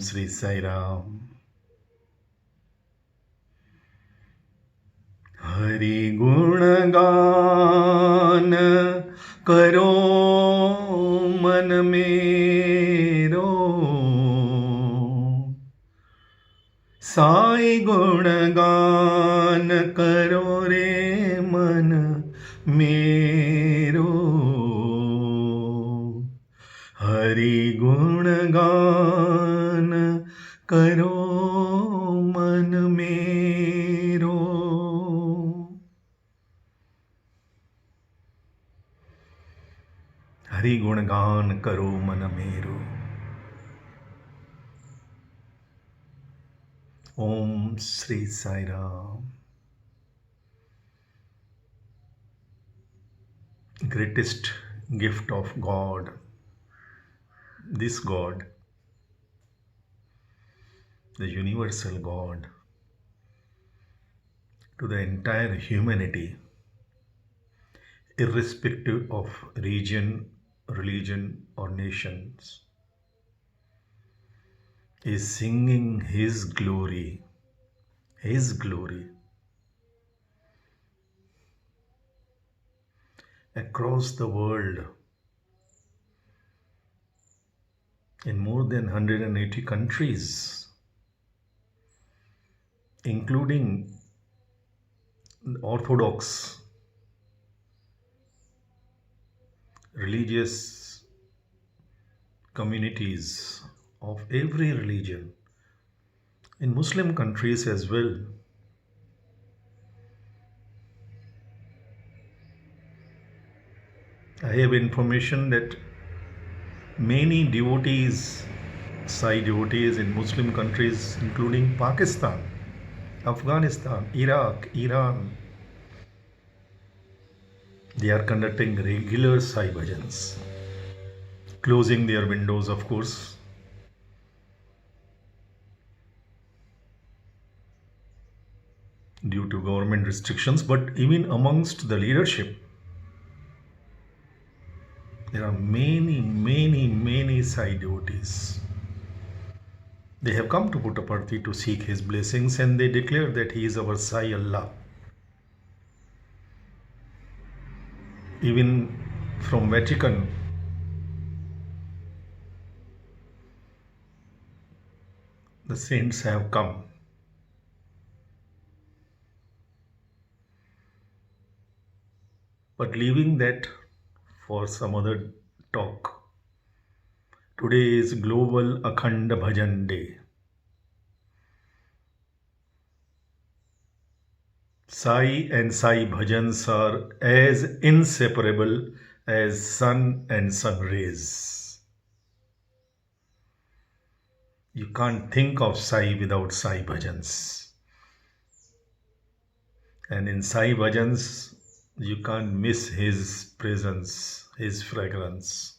Sri Sai Ram. Hari गुण गान करो मन मेरो, साई गुण गान करो रे मन मेरो। हरि गुण गान करो मन मेरो। हरि गुण गान करो मन मेरो। ओम Shri Sai Ram. Greatest gift of God, this God, the universal God, to the entire humanity, irrespective of region, religion, or nations, is singing His glory, His glory across the world in more than 180 countries, including Orthodox religious communities of every religion, in Muslim countries as well. I have information that many devotees, Sai devotees in Muslim countries, including Pakistan, Afghanistan, Iraq, Iran, they are conducting regular Sai bhajans, closing their windows, of course, due to government restrictions. But even amongst the leadership, there are many Sai devotees. They have come to Puttaparthi to seek His blessings, and they declare that He is our Sai Allah. Even from Vatican, the saints have come. But leaving that for some other talk, today is Global Akhand Bhajan Day. Sai and Sai bhajans are as inseparable as sun and sun rays. You can't think of Sai without Sai bhajans. And in Sai bhajans, you can't miss His presence, His fragrance.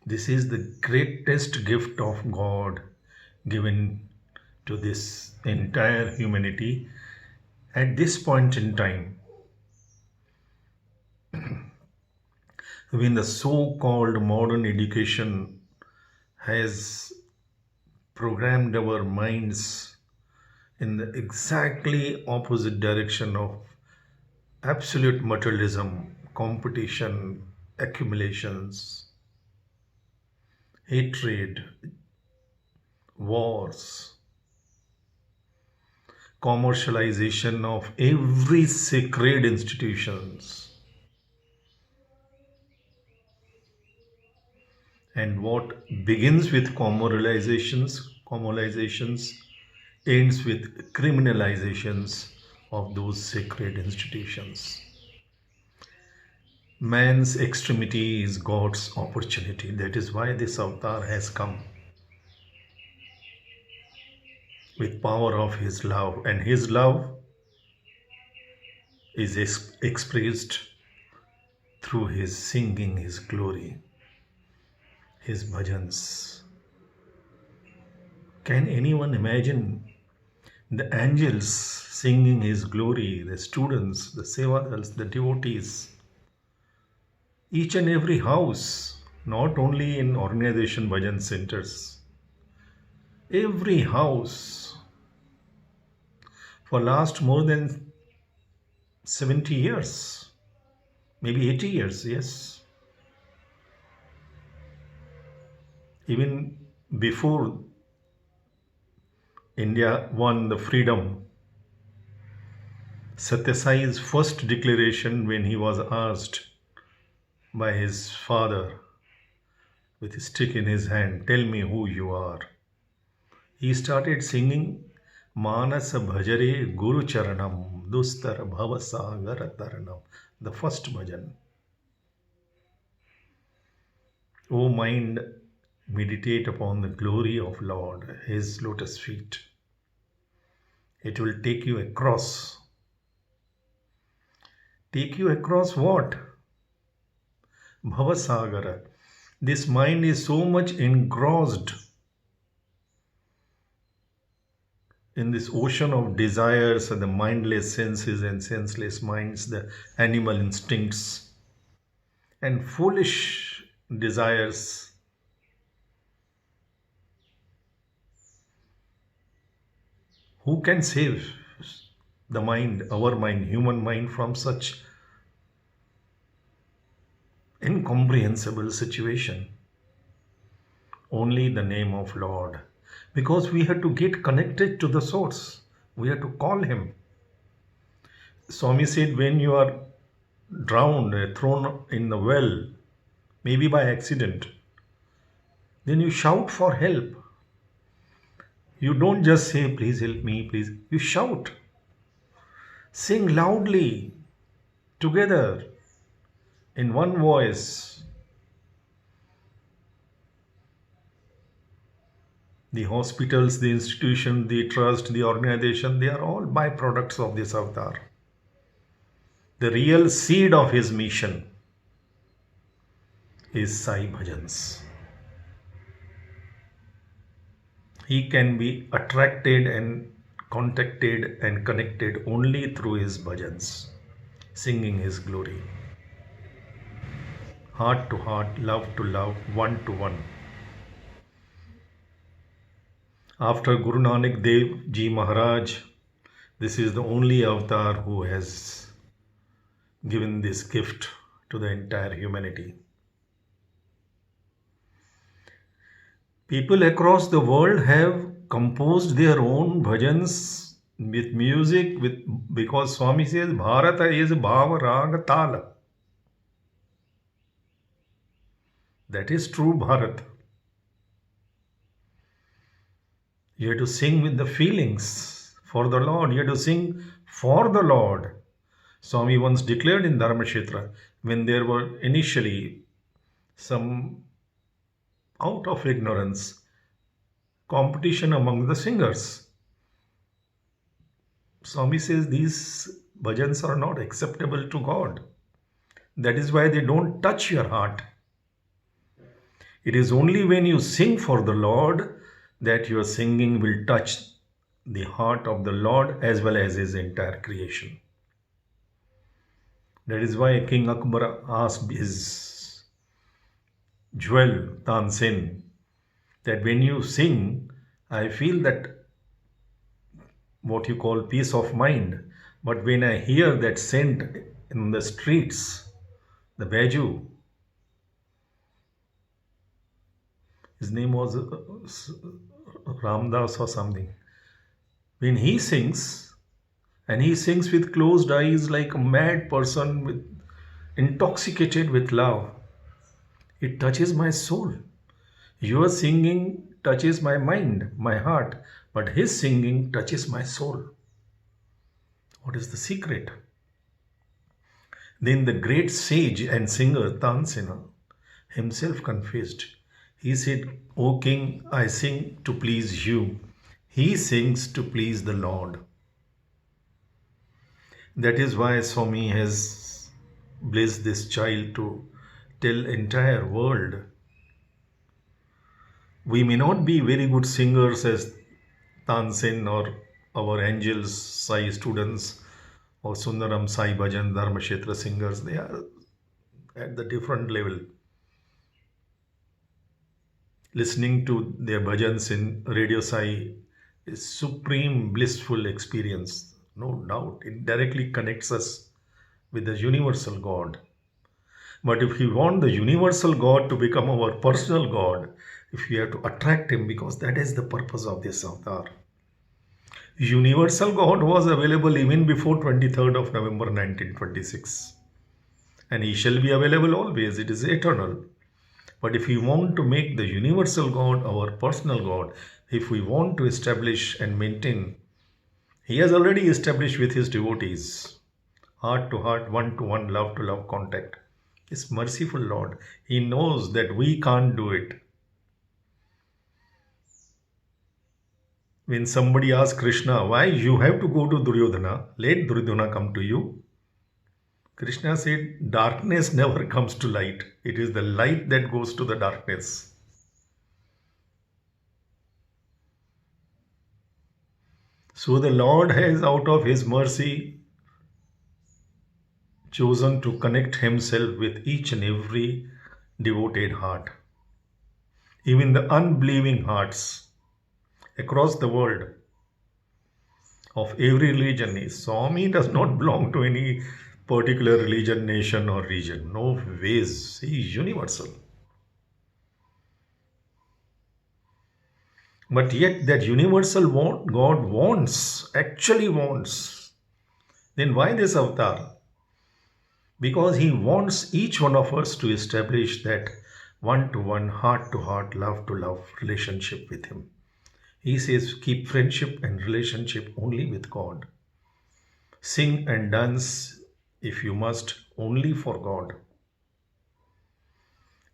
This is the greatest gift of God given to this entire humanity at this point in time, when the so-called modern education has programmed our minds in the exactly opposite direction of absolute materialism, competition, accumulations, hatred, wars, commercialization of every sacred institutions, and what begins with commercializations ends with criminalizations of those sacred institutions. Man's extremity is God's opportunity. That is why this avatar has come, with power of His love, and His love is expressed through His singing His glory, His bhajans. Can anyone imagine the angels singing His glory, the students, the sevadals, the devotees, each and every house not only in organization bhajan centers, every house for last more than 70 years, maybe 80 years, yes. Even before India won the freedom, Satya Sai's first declaration when he was asked by his father with a stick in his hand, "Tell me who you are." He started singing Manas Bhajare Guru Charanam Dustar Bhavasagar Taranam, the first bhajan. O mind, meditate upon the glory of Lord, His lotus feet. It will take you across. Take you across what? Bhavasagara. This mind is so much engrossed in this ocean of desires and the mindless senses and senseless minds, the animal instincts and foolish desires. Who can save the mind, our mind, human mind, from such incomprehensible situation? Only the name of Lord. Because we have to get connected to the source. We have to call him. Swami said, when you are drowned, thrown in the well, maybe by accident, then you shout for help. You don't just say, please help me, please. You shout. Sing loudly, together, in one voice. The hospitals, the institution, the trust, the organization, they are all byproducts of this avatar. The real seed of his mission is Sai Bhajans. He can be attracted and contacted and connected only through his bhajans, singing his glory. Heart to heart, love to love, one to one. After Guru Nanak Dev Ji Maharaj, this is the only avatar who has given this gift to the entire humanity. People across the world have composed their own bhajans with music, because Swami says Bharata is Bhava Raga Tala. That is true Bharat. You have to sing with the feelings for the Lord. You have to sing for the Lord. Swami once declared in Dharmakshetra, when there were initially some, out of ignorance, competition among the singers. Swami says these bhajans are not acceptable to God. That is why they don't touch your heart. It is only when you sing for the Lord that your singing will touch the heart of the Lord as well as his entire creation. That is why King Akbar asked his jewel, Tansen, that when you sing, I feel that what you call peace of mind. But when I hear that scent in the streets, the Baju, his name was Ramdas or something. When he sings, and he sings with closed eyes like a mad person, intoxicated with love, it touches my soul. Your singing touches my mind, my heart, but his singing touches my soul. What is the secret? Then the great sage and singer Tansena himself confessed. He said, O king, I sing to please you. He sings to please the Lord. That is why Swami has blessed this child to tell entire world. We may not be very good singers as Tansen or our angels, Sai students, or Sundaram Sai Bhajan, Dharmakshetra singers. They are at the different level. Listening to their bhajans in Radio Sai is supreme blissful experience. No doubt. It directly connects us with the universal God. But if we want the universal God to become our personal God, if we have to attract him, because that is the purpose of this avatar. Universal God was available even before 23rd of November 1926. And he shall be available always. It is eternal. But if we want to make the universal God our personal God, if we want to establish and maintain, he has already established with his devotees, heart to heart, one to one, love to love contact. His merciful Lord. He knows that we can't do it. When somebody asks Krishna, why you have to go to Duryodhana, let Duryodhana come to you. Krishna said, darkness never comes to light. It is the light that goes to the darkness. So the Lord has, out of his mercy, chosen to connect himself with each and every devoted heart. Even the unbelieving hearts across the world of every religion. Swami does not belong to any particular religion, nation, or region. No ways. He is universal. But yet, that universal God wants, actually wants. Then why this avatar? Because he wants each one of us to establish that one to one, heart to heart, love to love relationship with him. He says, keep friendship and relationship only with God. Sing and dance, if you must, only for God.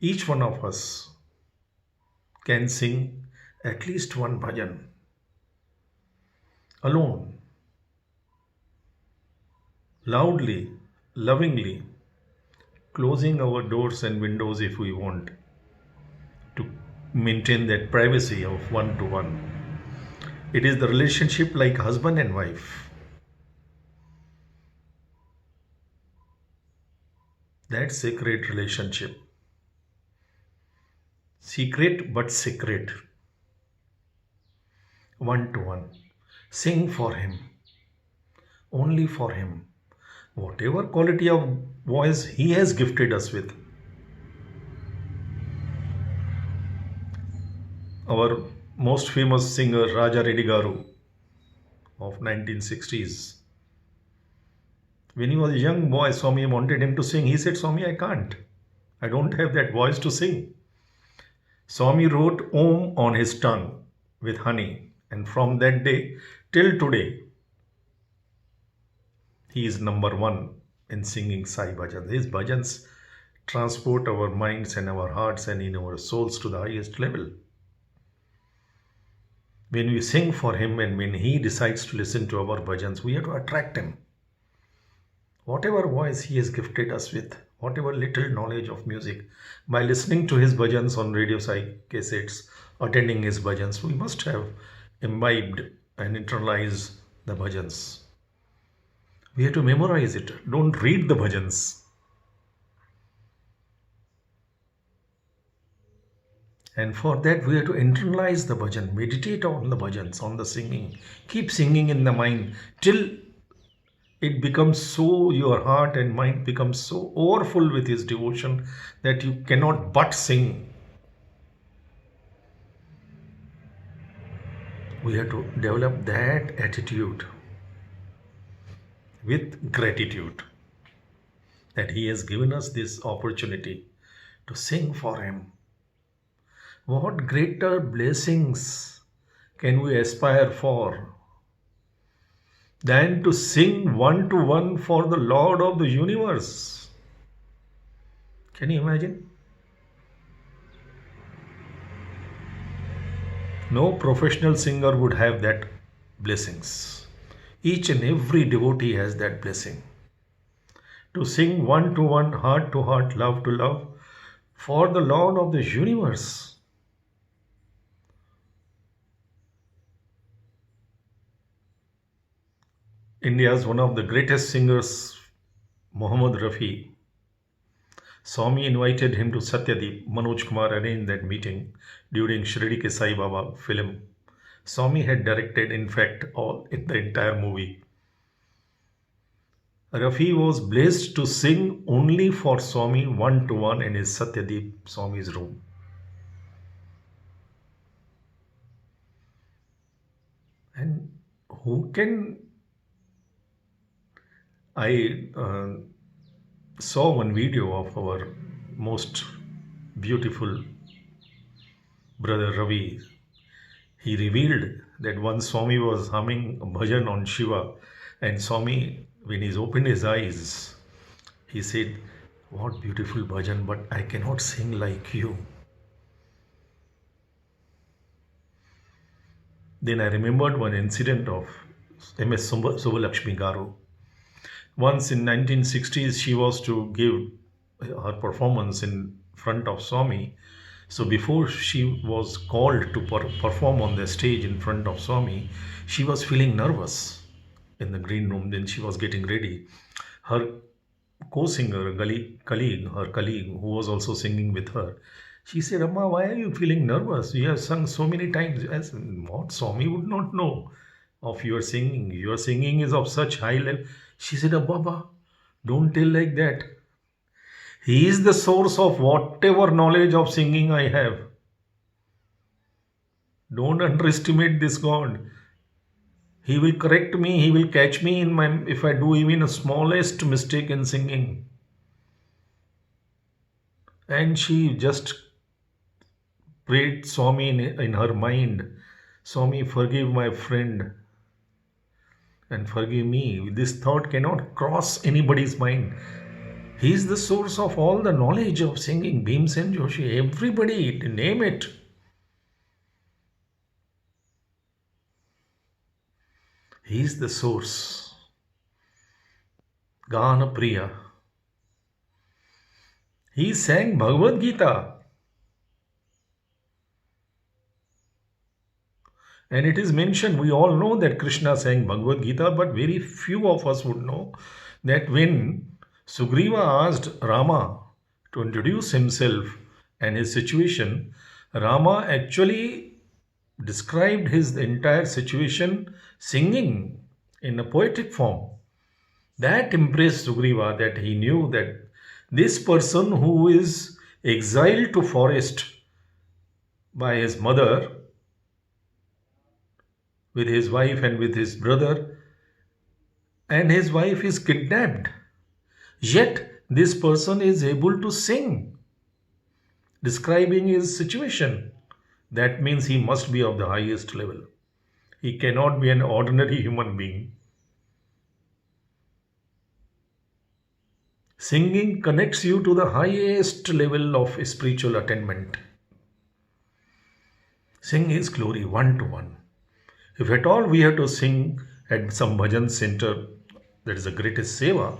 Each one of us can sing at least one bhajan alone, loudly, lovingly, closing our doors and windows if we want to maintain that privacy of one to one. It is the relationship like husband and wife. That sacred relationship. Secret but sacred. One to one. Sing for him. Only for him. Whatever quality of voice he has gifted us with. Our most famous singer Raja Reddy Garu of 1960s. When he was a young boy, Swami wanted him to sing. He said, Swami, I can't. I don't have that voice to sing. Swami wrote Om on his tongue with honey. And from that day till today, he is number one in singing Sai Bhajans. His bhajans transport our minds and our hearts and in our souls to the highest level. When we sing for him and when he decides to listen to our bhajans, we have to attract him. Whatever voice he has gifted us with, whatever little knowledge of music, by listening to his bhajans on Radio Sai cassettes, attending his bhajans, we must have imbibed and internalized the bhajans. We have to memorize it. Don't read the bhajans. And for that, we have to internalize the bhajan, meditate on the bhajans, on the singing. Keep singing in the mind till it becomes so, your heart and mind becomes so overfull with his devotion that you cannot but sing. We have to develop that attitude with gratitude that he has given us this opportunity to sing for him. What greater blessings can we aspire for than to sing one to one for the Lord of the universe? Can you imagine? No professional singer would have that blessings. Each and every devotee has that blessing. To sing one to one, heart to heart, love to love for the Lord of the universe. India's one of the greatest singers, Mohammed Rafi, Swami invited him to Satyadeep. Manoj Kumar arranged that meeting during Shirdi Ke Sai Baba film. Swami had directed, in fact, all in the entire movie. Rafi was blessed to sing only for Swami one-to-one in his Satyadeep Swami's room. And who can... I saw one video of our most beautiful brother Ravi. He revealed that once Swami was humming a bhajan on Shiva, and Swami, when he opened his eyes, he said, "What beautiful bhajan, but I cannot sing like you." Then I remembered one incident of M.S. Subbalakshmi Garu. Once in 1960s, she was to give her performance in front of Swami. So before she was called to perform on the stage in front of Swami, she was feeling nervous in the green room. Then she was getting ready. Her co-singer, her colleague, who was also singing with her, she said, "Amma, why are you feeling nervous? You have sung so many times." I said, "What? Swami would not know of your singing. Your singing is of such high level." She said, "Baba, don't tell like that. He is the source of whatever knowledge of singing I have. Don't underestimate this God. He will correct me. He will catch me in my if I do even a smallest mistake in singing." And she just prayed Swami in her mind, "Swami, forgive my friend and forgive me." This thought cannot cross anybody's mind. He is the source of all the knowledge of singing. Bhimsen Joshi, everybody, name it. He is the source. Gana Priya. He sang Bhagavad Gita. And it is mentioned, we all know that Krishna sang Bhagavad Gita, but very few of us would know that when Sugriva asked Rama to introduce himself and his situation, Rama actually described his entire situation singing in a poetic form. That impressed Sugriva, that he knew that this person who is exiled to forest by his mother with his wife and with his brother, and his wife is kidnapped, yet this person is able to sing, describing his situation. That means he must be of the highest level. He cannot be an ordinary human being. Singing connects you to the highest level of spiritual attainment. Sing His glory one-to-one. If at all we have to sing at some bhajan center, that is the greatest seva.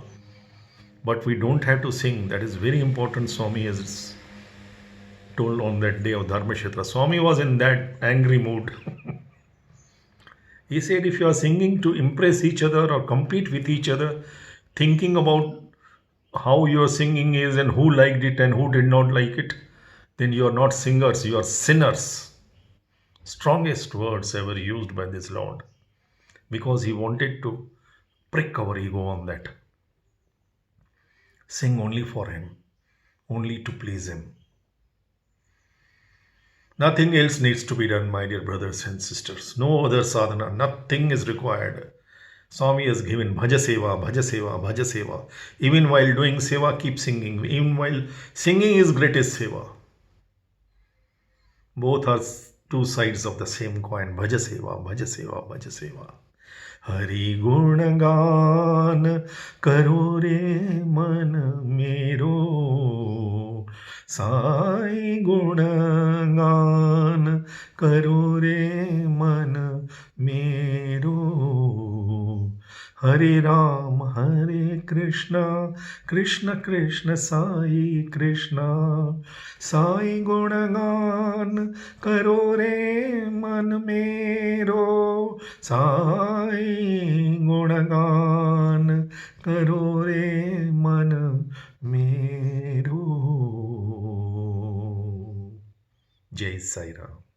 But we don't have to sing. That is very important. Swami has told on that day of Dharmashetra. Swami was in that angry mood. He said, if you are singing to impress each other or compete with each other, thinking about how your singing is and who liked it and who did not like it, then you are not singers, you are sinners. Strongest words ever used by this Lord, because he wanted to prick our ego on that. Sing only for him, only to please him. Nothing else needs to be done, my dear brothers and sisters. No other sadhana, nothing is required. Swami has given bhaja seva, bhaja seva, bhaja seva. Even while doing seva, keep singing. Even while singing is greatest seva. Both are two sides of the same coin. Bhaja seva, bhaja seva, bhaja seva. Hari gun gan karo re man mero, Sai gun gan karo re man mero. Hare Ram, Hare Krishna, Krishna Krishna, Sai Krishna. Sai gunagan karo re man mero, Sai gunagan karo re man mero. Jai Sai Ram.